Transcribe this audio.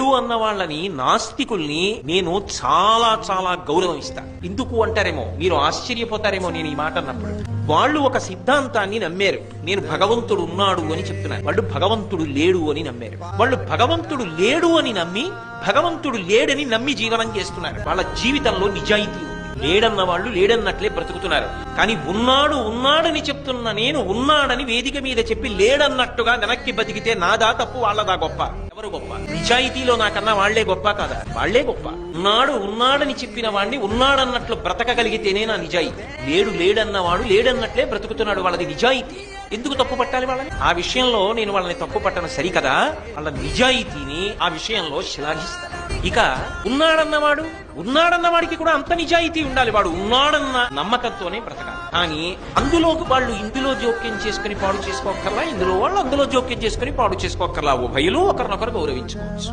లేడు అన్న వాళ్ళని, నాస్తికుల్ని నేను చాలా చాలా గౌరవం ఇస్తాను. ఎందుకు అంటారేమో, మీరు ఆశ్చర్యపోతారేమో నేను ఈ మాట అన్నప్పుడు. వాళ్ళు ఒక సిద్ధాంతాన్ని నమ్మారు, నేను భగవంతుడు ఉన్నాడు అని చెప్తున్నాను. వాళ్ళు భగవంతుడు లేడు అని నమ్మారు. వాళ్ళు భగవంతుడు లేడు అని నమ్మి భగవంతుడు లేడని నమ్మి జీవనం చేస్తున్నారు. వాళ్ళ జీవితంలో నిజాయితీ ఉంది. లేడన్న వాళ్ళు లేడన్నట్లే బ్రతుకుతున్నారు. కానీ ఉన్నాడు ఉన్నాడని చెప్తున్న నేను ఉన్నాడని వేదిక మీద చెప్పి లేడన్నట్టుగా వెనక్కి బతికితే నాదా తప్పు, వాళ్ళదా గొప్ప? ఎవరు గొప్ప? నిజాయితీలో నాకన్నా వాళ్లే గొప్ప కాదా? వాళ్లే గొప్ప. ఉన్నాడు ఉన్నాడని చెప్పిన వాడిని ఉన్నాడన్నట్లు బ్రతకగలిగితేనే నా నిజాయితీ. లేడు లేడన్నవాడు లేడన్నట్లే బ్రతుకుతున్నాడు, వాళ్ళది నిజాయితీ. ఎందుకు తప్పు పట్టాలి వాళ్ళని? ఆ విషయంలో నేను వాళ్ళని తప్పు పట్టను సరికదా, వాళ్ళ నిజాయితీని ఆ విషయంలో శ్లాఘిస్తాను. ఇక ఉన్నాడన్నవాడికి కూడా అంత నిజాయితీ ఉండాలి. వాడు ఉన్నాడన్న నమ్మకంతోనే బ్రతకాలి. కానీ అందులో వాళ్ళు ఇందులో జోక్యం చేసుకుని పాడు చేసుకోకర్లా, ఇందులో వాళ్ళు అందులో జోక్యం చేసుకుని పాడు చేసుకోకర్లా. ఉభయలు ఒకరినొకరు గౌరవించుకోవచ్చు.